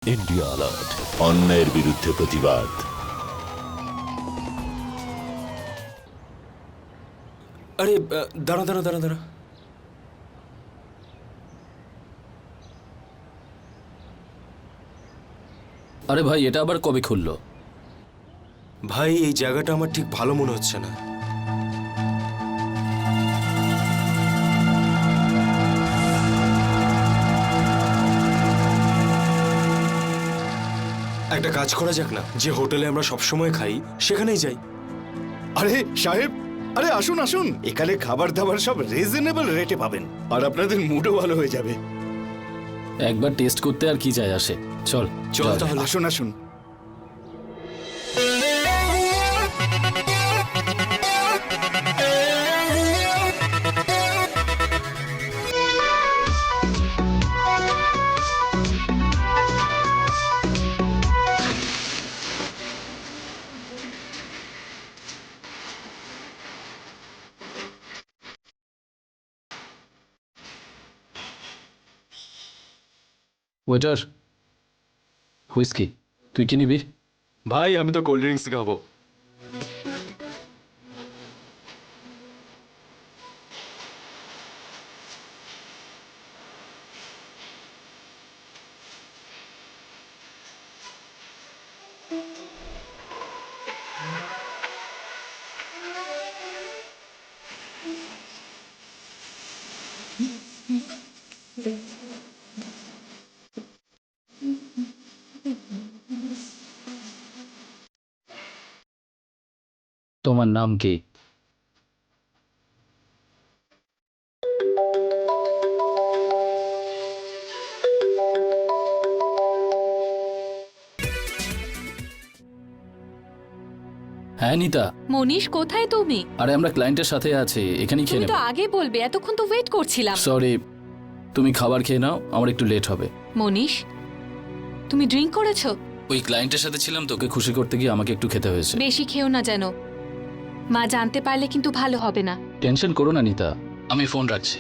India alert, অন্যায়ের বিরুদ্ধে প্রতিবাদ। আরে দাঁড়া দাঁড়া দাঁড়া দাঁড়া, আরে ভাই, এটা আবার কবে খুললো? ভাই এই জায়গাটা আমার ঠিক ভালো মনে হচ্ছে না। একটা কাজ করা যাক না, যে হোটেলে আমরা সবসময় খাই সেখানেই যাই। আরে সাহেব, আরে আসুন আসুন, এখানে খাবার দাবার সব রিজনেবল রেটে পাবেন আর আপনাদের মুডও ভালো হয়ে যাবে। একবার টেস্ট করতে আর কি যায় আসে। চল চল তাহলে। আসুন আসুন। Waiter, whisky. তুই কি নিবি? ভাই আমি তো কোল্ড ড্রিঙ্কস খাবো। তোমার নাম কি? হ্যাঁ নিতা। মনীষ, কোথায় তুমি? আরে আমরা ক্লায়েন্টের সাথে আছি, এখানেই খেয়ে তুমি নেব। তো আগে বলবে, এতক্ষণ তো ওয়েট করছিলাম। সরি, তুমি খাবার খেয়ে নাও, আমার একটু লেট হবে। মনীষ, তুমি ড্রিঙ্ক করেছো? ওই ক্লায়েন্টের সাথে ছিলাম, তোকে খুশি করতে গিয়ে আমাকে একটু খেতে হয়েছে। বেশি খেও না যেন, মা জানতে পারলে কিন্তু ভালো হবে না। টেনশন করো না নিতা, আমি ফোন রাখছি।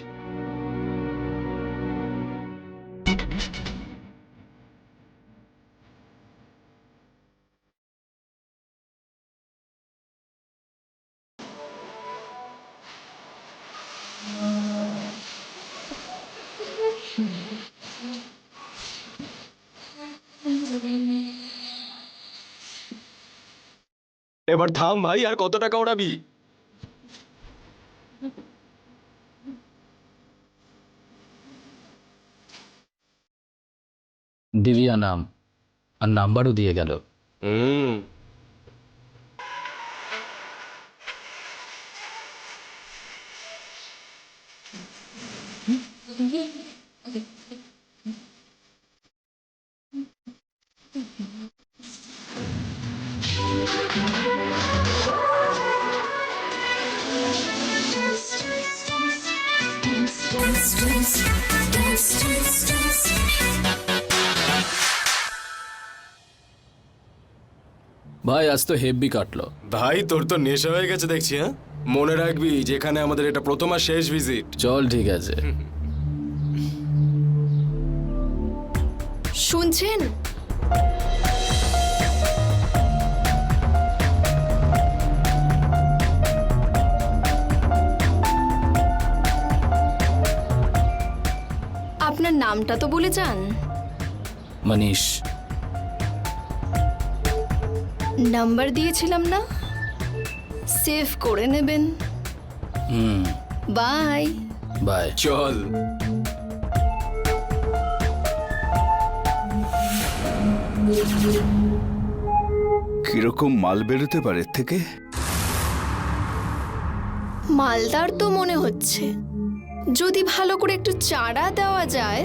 এবার থাম ভাই, আর কত টাকা ওড়াবি? দিব্যা নাম, আর নাম্বারও দিয়ে গেল। হুম। ভাই আজ তো হেভি কাটলো। ভাই তোর তো নেশা হয়ে গেছে দেখছি। হ্যাঁ, মনে রাখবি যেখানে আমাদের এটা প্রথম আর শেষ ভিজিট। চল ঠিক আছে। শুনছেন? আপনার নামটা তো বলে যান। মনীষ। নাম্বার দিয়েছিলাম না, সেভ করে নেবেন। বাই। বাই। চল। কিরকম মাল বেরোতে পারে এর থেকে? মালদার তো মনে হচ্ছে, যদি ভালো করে একটু চারা দেওয়া যায়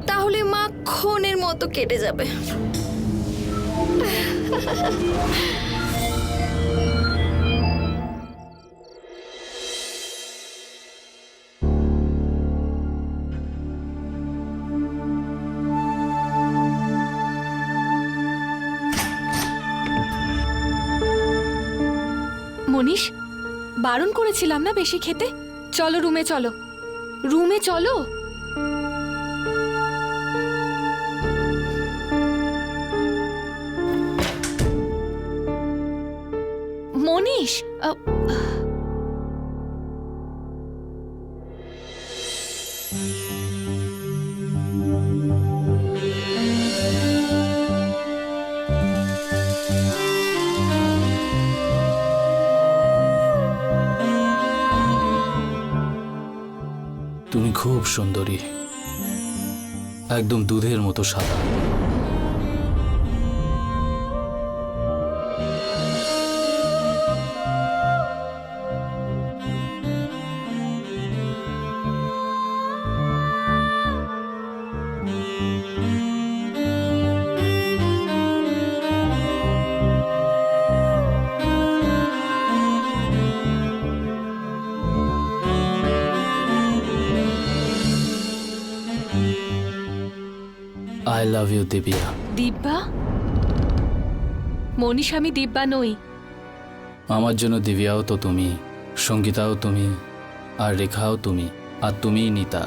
তাহলে মাখনের মতো কেটে যাবে। মনীষ, বারণ করেছিলাম না বেশি খেতে? চলো রুমে, চলো রুমে চলো। মনীষ তুমি খুব সুন্দরী, একদম দুধের মতো সাদা। I love you Divya. Divya? Manish, আমি দিব্যা নই। আমার জন্য দিব্যাও তো তুমি, সঙ্গীতাও তুমি, আর রেখাও তুমি, আর তুমিই নিতা।